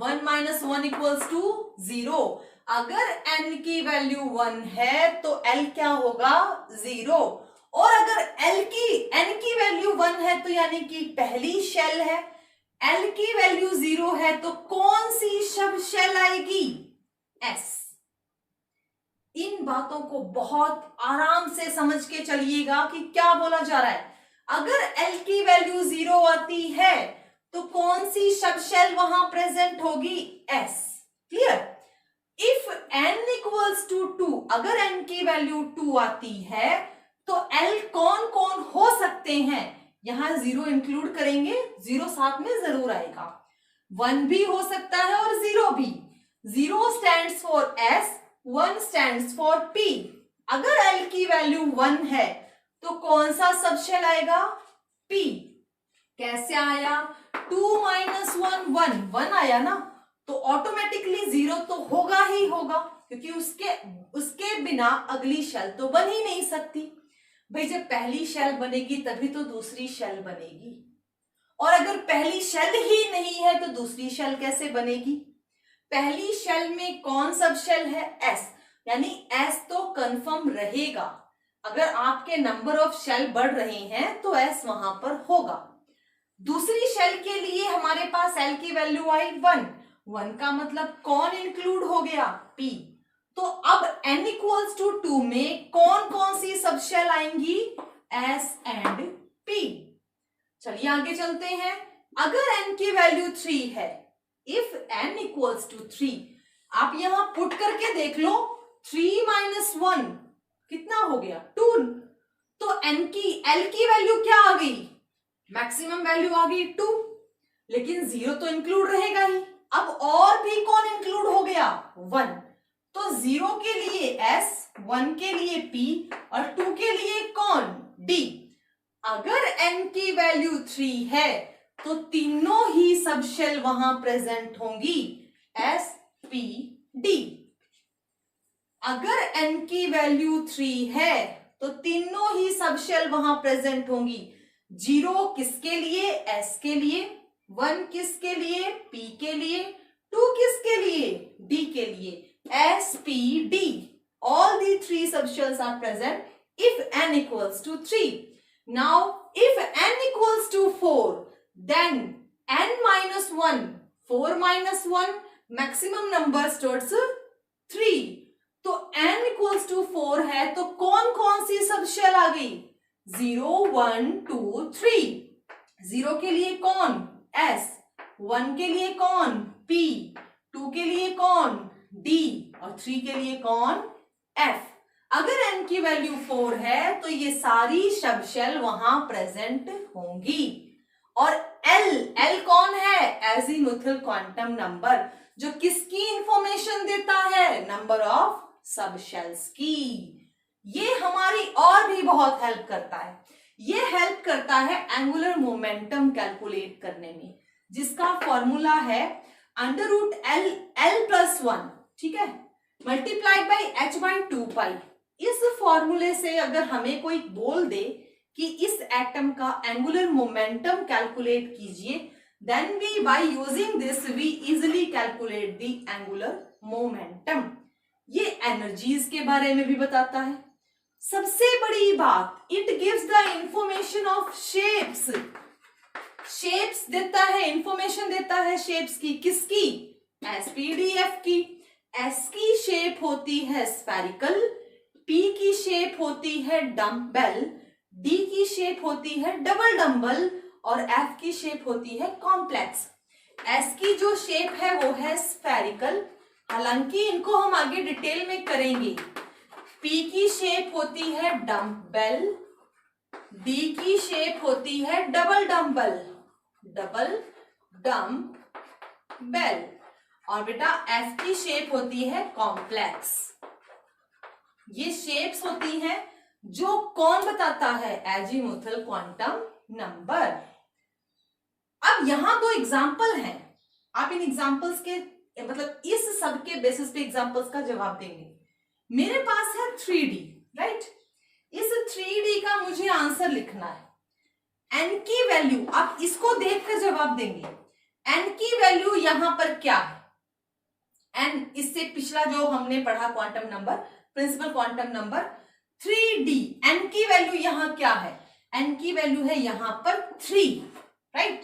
1 minus 1 equals to 0। अगर n की value 1 है तो l क्या होगा, 0। और अगर n की वैल्यू 1 है तो यानी कि पहली शेल है, l की वैल्यू 0 है तो कौन सी सब शेल आएगी, s। इन बातों को बहुत आराम से समझ के चलिएगा कि क्या बोला जा रहा है। अगर l की वैल्यू 0 आती है तो कौन सी सब शेल वहां प्रेजेंट होगी, s। Clear. If n equals to 2, अगर n की वैल्यू 2 आती है तो l कौन कौन हो सकते हैं, यहां 0 इंक्लूड करेंगे, 0 साथ में जरूर आएगा, 1 भी हो सकता है और 0 भी। 0 stands for s, 1 stands for p। अगर l की वैल्यू 1 है तो कौन सा सबशेल आएगा, p। कैसे आया, 2 minus 1 1 आया ना, तो ऑटोमेटिकली 0 तो होगा ही होगा, क्योंकि उसके बिना अगली शेल तो बन ही नहीं सकती। भाई जब पहली शेल बनेगी तभी तो दूसरी शेल बनेगी, और अगर पहली शेल ही नहीं है तो दूसरी शेल कैसे बनेगी। पहली शेल में कौन सब शेल है, s, यानी s तो कंफर्म रहेगा। अगर आपके नंबर ऑफ शेल बढ़ रहे हैं तो s वहां पर होगा। दूसरी शेल के लिए हमारे पास l की वैल्यू आई 1 का मतलब कौन इंक्लूड हो गया, p। तो अब n इक्वल्स टू 2 में कौन कौन सी सब शेल आएंगी, s एंड p। चलिए आगे चलते हैं। अगर n की वैल्यू 3 है, इफ n इक्वल्स टू 3, आप यहां पुट करके देख लो, 3 minus 1 कितना हो गया, 2। तो l की वैल्यू क्या आ गई, मैक्सिमम वैल्यू आ गई 2, लेकिन 0 तो इंक्लूड रहेगा ही। अब और भी कौन इंक्लूड हो गया, 1। तो 0 के लिए s, 1 के लिए p और 2 के लिए कौन, d। अगर n की वैल्यू 3 है तो तीनों ही सब शेल वहां प्रेजेंट होंगी, S P D। अगर n की वैल्यू 3 है तो तीनों ही सब शेल वहां प्रेजेंट होंगी। 0 किसके लिए? S के लिए। 1 किसके लिए? P के लिए। 2 किसके लिए? D के लिए। S P D, all the 3 subshells are present if n equals to 3. Now if n equals to 4, then n minus 1, 4 minus 1, maximum number towards 3. तो n equals to 4 है तो कौन कौन सी सबशेल आ गई? 0, 1, 2, 3। 0 के लिए कौन? S। 1 के लिए कौन? P। 2 के लिए कौन? D। और 3 के लिए कौन? F। अगर n की वैल्यू 4 है तो ये सारी सबशेल वहां प्रेजेंट होंगी। और L कौन है? एजीमुथल क्वांटम नंबर, जो किसकी इंफॉर्मेशन देता है? नंबर ऑफ सबशेल्स की। ये हमारी और भी बहुत हेल्प करता है। ये हेल्प करता है एंगुलर मोमेंटम कैलकुलेट करने में, जिसका फॉर्मूला है √L+1, ठीक है, मल्टीप्लाइड बाई h/2π। इस फॉर्मूले से अगर हमें कोई बोल दे कि इस एटम का एंगुलर मोमेंटम कैलकुलेट कीजिए, then we by using this we easily calculate the angular momentum. ये एनर्जीज के बारे में भी बताता है। सबसे बड़ी बात, it gives the information of shapes. Shapes देता है, इंफॉर्मेशन देता है शेप्स की। किसकी? SPDF की। S की शेप होती है स्फेरिकल, P की शेप होती है डम्बेल, D की शेप होती है डबल डम्बल और F की शेप होती है कॉम्प्लेक्स। S की जो शेप है वो है स्फेरिकल, हालांकि इनको हम आगे डिटेल में करेंगे। P की शेप होती है डम्बेल, D की शेप होती है डबल डम्बल, डबल डम्बेल, और बेटा F की शेप होती है कॉम्प्लेक्स। ये शेप्स होती हैं जो कौन बताता है? Azimuthal quantum number. अब यहां दो एग्जाम्पल हैं, आप इन एग्जाम्पल्स के मतलब इस सब के बेसिस पे एग्जाम्पल्स का जवाब देंगे। मेरे पास है 3D, राइट? इस 3D का मुझे आंसर लिखना है। n की वैल्यू, आप इसको देखकर जवाब देंगे। n की वैल्यू यहां पर क्या है? n, इससे पिछला जो हमने पढ़ा quantum number, principal quantum number 3D, n की वैल्यू यहां क्या है? n की वैल्यू है यहां पर 3, राइट?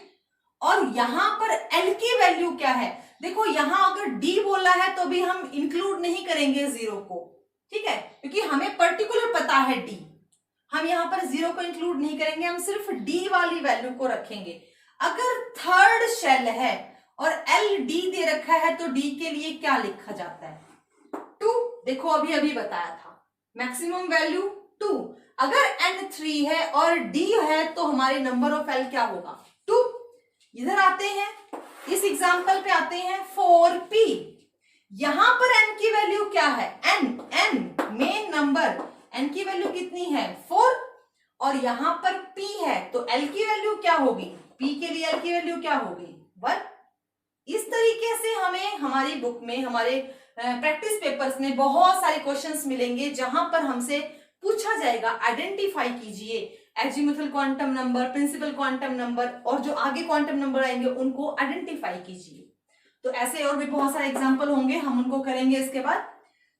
और यहां पर l की वैल्यू क्या है? देखो यहां अगर d बोला है तो भी हम इंक्लूड नहीं करेंगे 0 को, ठीक है, क्योंकि हमें पर्टिकुलर पता है d। हम यहां पर 0 को इंक्लूड नहीं करेंगे, हम सिर्फ d वाली वैल्यू को रखेंगे। अगर थर्ड शेल है और LD दे रखा है तो D के लिए क्या लिखा जाता है? 2। देखो अभी अभी बताया था, मैक्सिमम वैल्यू 2। अगर n 3 है और D है तो हमारे नंबर ऑफ L क्या होगा? 2। इधर आते हैं, इस एग्जाम्पल पे आते हैं 4P। यहां पर n की वैल्यू क्या है? n मेन नंबर, n की वैल्यू कितनी है? 4। और यहां पर P है तो L की वैल्यू क्या होगी? P के लिए L की वैल्यू क्या होगी? 1। इस तरीके से हमें हमारी बुक में, हमारे प्रैक्टिस पेपर्स में बहुत सारे क्वेश्चंस मिलेंगे जहां पर हमसे पूछा जाएगा आइडेंटिफाई कीजिए azimuthal quantum number, principal quantum number, और जो आगे क्वांटम नंबर आएंगे उनको आइडेंटिफाई कीजिए। तो ऐसे और भी बहुत सारे एग्जाम्पल होंगे, हम उनको करेंगे इसके बाद।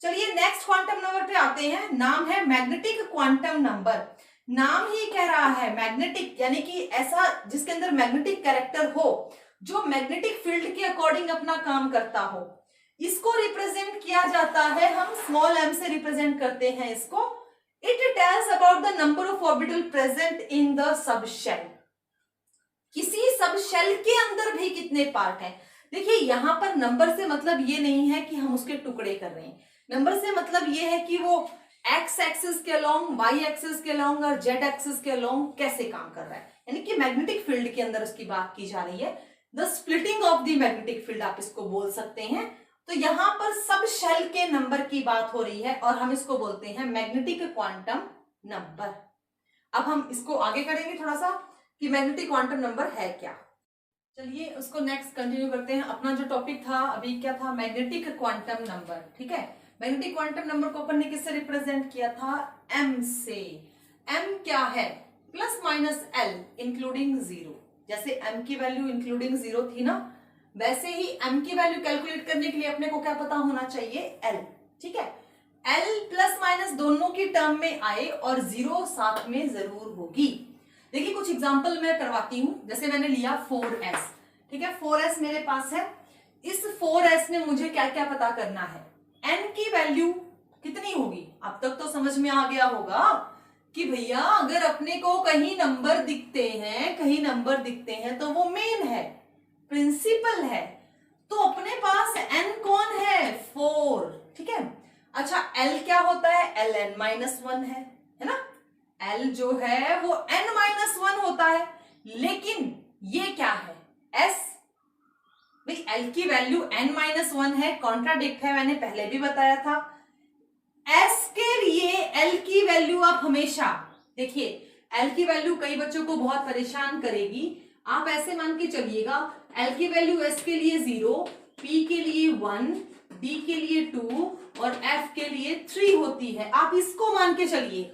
चलिए नेक्स्ट क्वांटम नंबर पे आते हैं। नाम है मैग्नेटिक क्वांटम नंबर। नाम ही कह रहा है मैग्नेटिक, यानी कि ऐसा जिसके अंदर मैग्नेटिक कैरेक्टर हो, जो मैग्नेटिक फील्ड के अकॉर्डिंग अपना काम करता हो। इसको रिप्रेजेंट किया जाता है, हम स्मॉल m से रिप्रेजेंट करते हैं इसको। It tells about the number of orbital present in the sub shell. किसी सब शेल के अंदर भी कितने पार्ट हैं? देखिए यहां पर नंबर से मतलब ये नहीं है कि हम उसके टुकड़े कर रहे हैं। नंबर से मतलब ये है कि वो एक्स एक्सिस के अलोंग, वाई एक्सिस के अलोंग और जेड एक्सिस के अलोंग कैसे काम कर रहा है, यानी कि मैग्नेटिक फील्ड के अंदर उसकी बात की जा रही है। The splitting of the magnetic field आप इसको बोल सकते हैं। तो यहां पर सब शेल के नंबर की बात हो रही है और हम इसको बोलते हैं मैग्नेटिक क्वांटम नंबर। अब हम इसको आगे करेंगे थोड़ा सा कि मैग्नेटिक क्वांटम नंबर है क्या। चलिए उसको नेक्स्ट कंटिन्यू करते हैं। अपना जो टॉपिक था अभी क्या था, मैग्नेटिक क्वांटम नंबर। ठीक है, मैग्नेटिक क्वांटम नंबर को अपन ने किससे रिप्रेजेंट किया था, m से। m क्या है, plus minus l including zero. जैसे m की वैल्यू इंक्लूडिंग जीरो थी ना, वैसे ही m की वैल्यू कैलकुलेट करने के लिए अपने को क्या पता होना चाहिए, l। ठीक है, l प्लस माइनस दोनों की टर्म में आए और जीरो साथ में जरूर होगी। देखिए कुछ एग्जांपल मैं करवाती हूं। जैसे मैंने लिया 4s, ठीक है, 4s मेरे पास है। इस 4s में मुझे क्या क्या पता करना है, n की वैल्यू कितनी होगी। अब तक तो समझ में आ गया होगा कि भैया अगर अपने को कहीं नंबर दिखते हैं, कहीं नंबर दिखते हैं तो वो मेन है, प्रिंसिपल है। तो अपने पास n कौन है, 4। ठीक है, अच्छा l क्या होता है, ln-1 है ना। l जो है वो n-1 होता है, लेकिन ये क्या है, s। भाई l की वैल्यू n-1 है, कॉन्ट्राडिक्ट है, मैंने पहले भी बताया था। s के लिए l की वैल्यू आप हमेशा देखिए, l की वैल्यू कई बच्चों को बहुत परेशान करेगी। आप ऐसे मान के चलिएगा, l की वैल्यू s के लिए 0, p के लिए 1, d के लिए 2 और f के लिए 3 होती है। आप इसको मान के चलिए,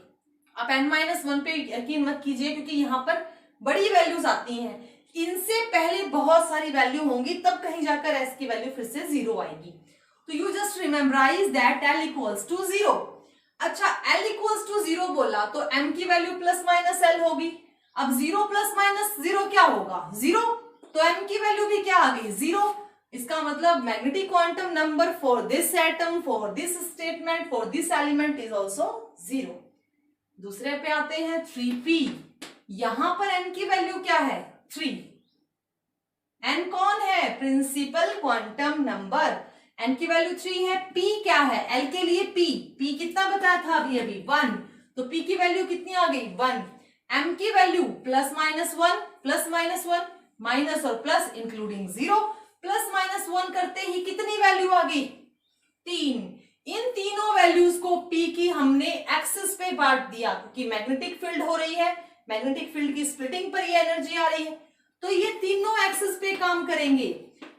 आप n-1 पे यकीन मत कीजिए क्योंकि यहाँ पर बड़ी वैल्यूज आती हैं। इनसे पहले बहुत सारी वैल्यू होंगी, तब कहीं जाकर s की वैल्यू फिर से 0 आएगी। तो you just rememberize that l equals to 0। अच्छा, l इक्वल्स टू 0 बोला तो m की वैल्यू प्लस माइनस l होगी। अब 0 प्लस माइनस 0 क्या होगा, 0। तो m की वैल्यू भी क्या आ गई, 0। इसका मतलब magnetic quantum number for this atom, for this statement, for this element is also 0। दूसरे पे आते हैं 3p। यहां पर n की वैल्यू क्या है, 3। n कौन है, प्रिंसिपल क्वांटम नंबर। n की वैल्यू 3 है। p क्या है, l के लिए p कितना बताया था अभी अभी, 1। तो p की वैल्यू कितनी आ गई, 1। m की value plus minus 1, plus minus 1, minus और प्लस इंक्लूडिंग 0, प्लस माइनस 1 करते ही कितनी वैल्यू आ गई, 3। इन तीनों वैल्यूज को p की हमने एक्सिस पे बांट दिया क्योंकि मैग्नेटिक फील्ड हो रही है, मैग्नेटिक फील्ड की स्प्लिटिंग पर ये एनर्जी आ रही है। तो ये तीनों एक्सिस पे काम करेंगे,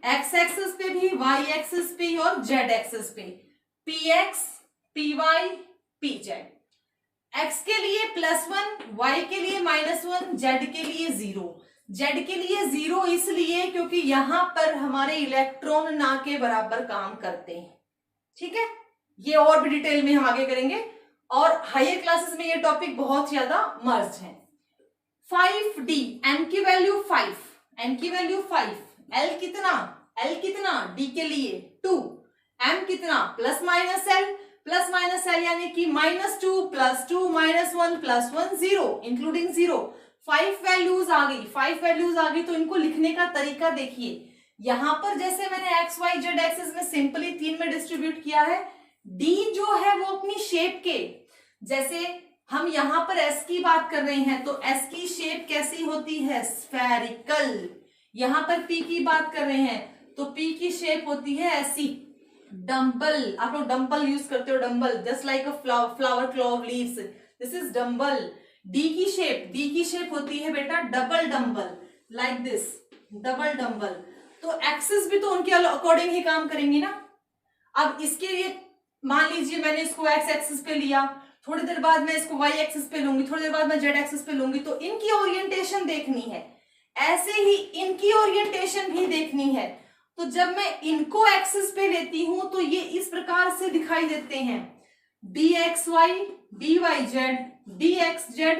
एक्स एक्सिस पे भी, वाई एक्सिस पे और जेड एक्सिस पे। px, py, pz। एक्स के लिए +1, वाई के लिए -1, जेड के लिए 0। जेड के लिए 0 इसलिए क्योंकि यहां पर हमारे इलेक्ट्रॉन ना के बराबर काम करते हैं। ठीक है, ये और भी डिटेल में हम आगे करेंगे और हायर क्लासेस में ये टॉपिक बहुत ज्यादा मर्ज है। 5d, n की वैल्यू 5, n की वैल्यू 5, l कितना, d के लिए 2, m कितना, प्लस माइनस l यानी कि -2 + 2 -1 + 1 0 इंक्लूडिंग 0। 5 वैल्यूज आ गई, 5 वैल्यूज आ गई। तो इनको लिखने का तरीका देखिए, यहां पर जैसे मैंने एक्स वाई जेड एक्सिस में सिंपली 3 में डिस्ट्रीब्यूट किया है। d जो है वो अपनी शेप के, जैसे हम यहां पर s की बात कर रहे हैं तो s की शेप कैसी होती है, स्फेरिकल। यहां पर p की बात कर रहे हैं तो p की शेप होती है ऐसी, डम्बल। आप लोग डम्बल यूज करते हो, dumbbell, just like a flower clove leaves, this is dumbbell. d की शेप होती है बेटा double dumbbell, like this, double dumbbell. तो एक्सिस भी तो उनके अकॉर्डिंग ही काम करेंगी ना। अब इसके लिए मान लीजिए मैंने इसको एक्स एक्सिस पे लिया, थोड़ी देर बाद मैं इसको वाई एक्सिस पे लूंगी, थोड़ी देर बाद मैं जेड एक्सिस पे लूंगी, तो इनकी ओरिएंटेशन देखनी है। ऐसे ही इनकी ओरिएंटेशन भी देखनी है। तो जब मैं इनको एक्सिस पे लेती हूं तो ये इस प्रकार से दिखाई देते हैं, dxy, dyz, dxz,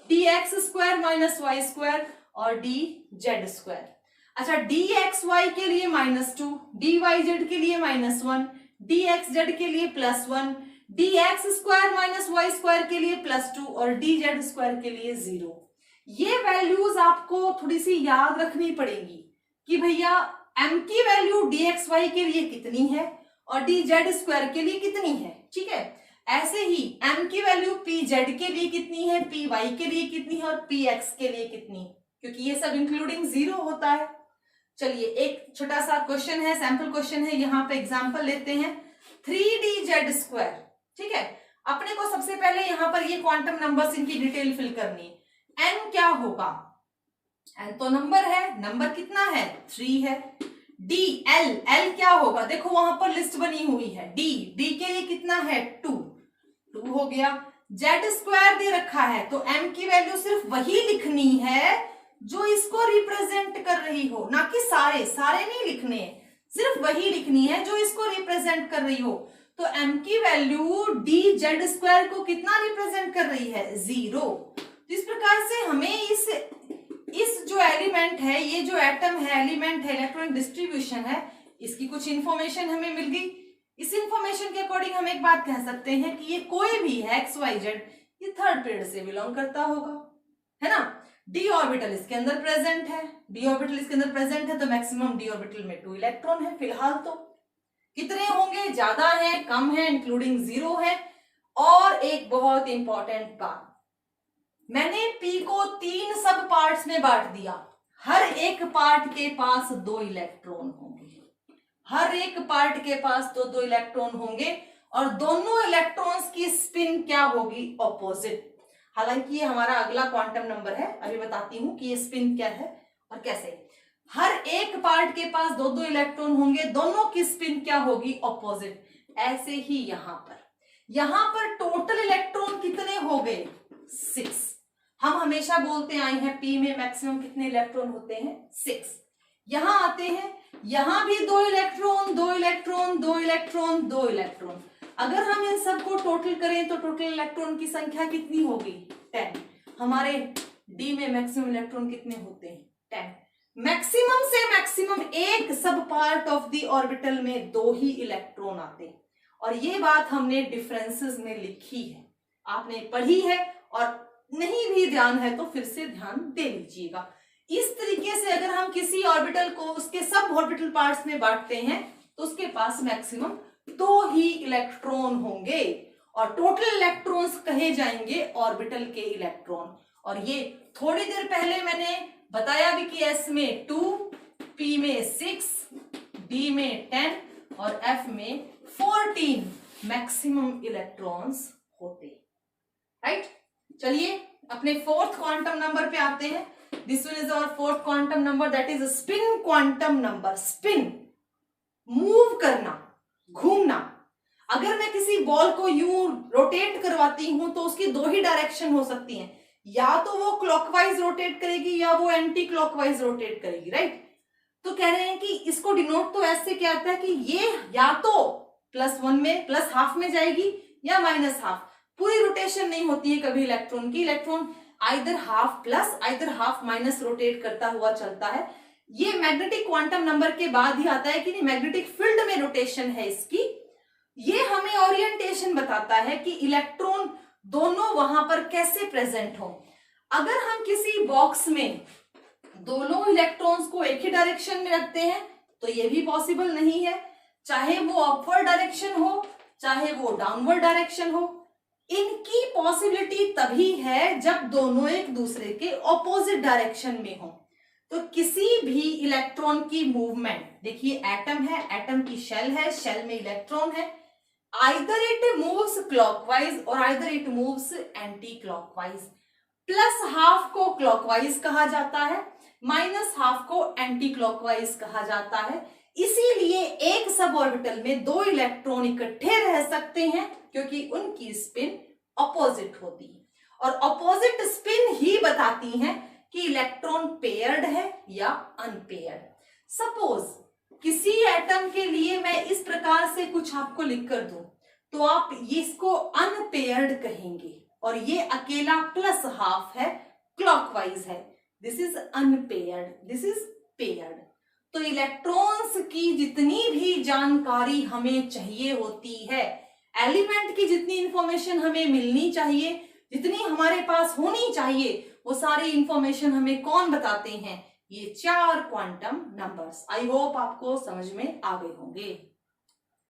dx² - y² और dz²। अच्छा, dxy के लिए -2, dyz के लिए -1, dxz के लिए +1, dx² - y² के लिए +2 और dz² के लिए 0। ये वैल्यूज आपको थोड़ी सी याद रखनी पड़ेगी कि भैया m की वैल्यू dxy के लिए कितनी है और dz² के लिए कितनी है। ठीक है, ऐसे ही m की वैल्यू pz के लिए कितनी है, py के लिए कितनी है और px के लिए कितनी, क्योंकि ये सब इंक्लूडिंग 0 होता है। चलिए एक छोटा सा क्वेश्चन है, सैंपल क्वेश्चन है, यहाँ पे एग्जांपल लेते हैं। 3dz²। ठीक है, अपने को सबसे पहले यहाँ पर ये क्वांटम नंबर्स इनकी डिटेल फिल करनी है। n क्या होगा, n तो नंबर है, नंबर कितना है 3 है। d l क्या होगा, देखो वहां पर लिस्ट बनी हुई है, d के लिए कितना है 2 हो गया। z² दे रखा है तो m की वैल्यू सिर्फ वही लिखनी है जो इसको रिप्रेजेंट कर रही हो, ना कि सारे नहीं लिखने, सिर्फ वही लिखनी है जो इसको रिप्रेजेंट कर रही हो। तो m की वैल्यू dz² को कितना रिप्रेजेंट कर रही है 0। तो इस प्रकार से हमें इस जो एलिमेंट है, ये जो एटम है, एलिमेंट है, इलेक्ट्रॉनिक डिस्ट्रीब्यूशन है, इसकी कुछ इंफॉर्मेशन हमें मिल गई। इस इंफॉर्मेशन के अकॉर्डिंग हम एक बात कह सकते हैं कि ये कोई भी है XYZ, ये थर्ड पीरियड से बिलोंग करता होगा, है ना। d ऑर्बिटल इसके अंदर प्रेजेंट है, d ऑर्बिटल इसके अंदर प्रेजेंट है तो मैक्सिमम d ऑर्बिटल में 2 इलेक्ट्रॉन है फिलहाल। तो कितने होंगे, ज्यादा है, कम है, इंक्लूडिंग 0 है। और एक बहुत इंपॉर्टेंट बात, मैंने p को 3 सब पार्ट्स में बांट दिया, हर एक पार्ट के पास 2 इलेक्ट्रॉन होंगे, हर एक पार्ट के पास 2 इलेक्ट्रॉन होंगे और दोनों इलेक्ट्रॉन्स की स्पिन क्या होगी, ऑपोजिट। हालांकि ये हमारा अगला क्वांटम नंबर है, अभी बताती हूं कि ये स्पिन क्या है और कैसे। हर एक पार्ट के पास 2 इलेक्ट्रॉन होंगे, दोनों की स्पिन क्या होगी, ऑपोजिट। ऐसे ही यहां पर टोटल इलेक्ट्रॉन कितने हो गए 6। हम हमेशा बोलते आए हैं p में मैक्सिमम कितने इलेक्ट्रॉन होते हैं 6। यहां आते हैं, यहां भी 2 इलेक्ट्रॉन 2 इलेक्ट्रॉन 2 इलेक्ट्रॉन 2 इलेक्ट्रॉन। अगर हम इन सबको टोटल करें तो टोटल इलेक्ट्रॉन की संख्या कितनी होगी 10। हमारे d में मैक्सिमम इलेक्ट्रॉन कितने होते हैं 10। मैक्सिमम से मैक्सिमम एक सब पार्ट ऑफ द ऑर्बिटल में 2 ही इलेक्ट्रॉन आते हैं और ये बात हमने डिफरेंसेस में लिखी है, आपने पढ़ी है और नहीं भी ध्यान है तो फिर से ध्यान दे लीजिएगा। इस तरीके से अगर हम किसी ऑर्बिटल को उसके सब ऑर्बिटल पार्ट्स में बांटते हैं तो उसके पास मैक्सिमम 2 ही इलेक्ट्रॉन होंगे और टोटल इलेक्ट्रॉन्स कहे जाएंगे ऑर्बिटल के इलेक्ट्रॉन। और ये थोड़ी देर पहले मैंने बताया भी कि s में 2, p में 6, d में 10 और f में 14 मैक्सिमम इलेक्ट्रॉन्स होते, राइट। चलिए अपने फोर्थ क्वांटम नंबर पे आते हैं। This one is our fourth quantum number, that is spin quantum number. Spin, move करना, घूमना। अगर मैं किसी बॉल को यूं रोटेट करवाती हूं तो उसकी 2 ही डायरेक्शन हो सकती हैं, या तो वो क्लॉकवाइज रोटेट करेगी या वो एंटी क्लॉकवाइज रोटेट करेगी, राइट। तो कह रहे हैं कि इसको डिनोट तो ऐसे क्या आता है कि ये या तो +1 में +½ में जाएगी या -½ पूरी रोटेशन नहीं होती है कभी इलेक्ट्रॉन की। Electron either half plus either half minus rotate करता हुआ चलता है। ये मैग्नेटिक क्वांटम नंबर के बाद ही आता है कि नहीं, मैग्नेटिक फील्ड में रोटेशन है इसकी। ये हमें ओरिएंटेशन बताता है कि इलेक्ट्रॉन दोनों वहां पर कैसे प्रेजेंट हो। अगर हम किसी बॉक्स में दोनों इलेक्ट्रॉन्स को एक ही डायरेक्शन में रखते हैं तो ये भी पॉसिबल नहीं है, चाहे वो अपवर्ड डायरेक्शन हो चाहे वो डाउनवर्ड डायरेक्शन हो। इनकी पॉसिबिलिटी तभी है जब दोनों एक दूसरे के ऑपोजिट डायरेक्शन में हो। तो किसी भी इलेक्ट्रॉन की मूवमेंट, देखिए एटम है, एटम की शेल है, शेल में इलेक्ट्रॉन है, आइदर इट मूव्स क्लॉकवाइज और either it moves anti clockwise. +½ को क्लॉकवाइज कहा जाता है, -½ को एंटी क्लॉकवाइज कहा जाता है। इसीलिए एक सब ऑर्बिटल में 2 इलेक्ट्रॉन इकट्ठे रह सकते हैं क्योंकि उनकी स्पिन ऑपोजिट होती है और ऑपोजिट स्पिन ही बताती हैं कि इलेक्ट्रॉन पेयर्ड है या अनपेयर्ड। सपोज किसी एटम के लिए मैं इस प्रकार से कुछ आपको लिख कर दूं तो आप इसको अनपेयर्ड कहेंगे और ये अकेला +½ है, क्लॉकवाइज है। This is unpaired, this is paired. तो इलेक्ट्रॉन्स की जितनी भी जानकारी हमें चाहिए होती है, एलिमेंट की जितनी इंफॉर्मेशन हमें मिलनी चाहिए, जितनी हमारे पास होनी चाहिए, वो सारी इंफॉर्मेशन हमें कौन बताते हैं, ये 4 क्वांटम नंबर्स। आई होप आपको समझ में आ गए होंगे।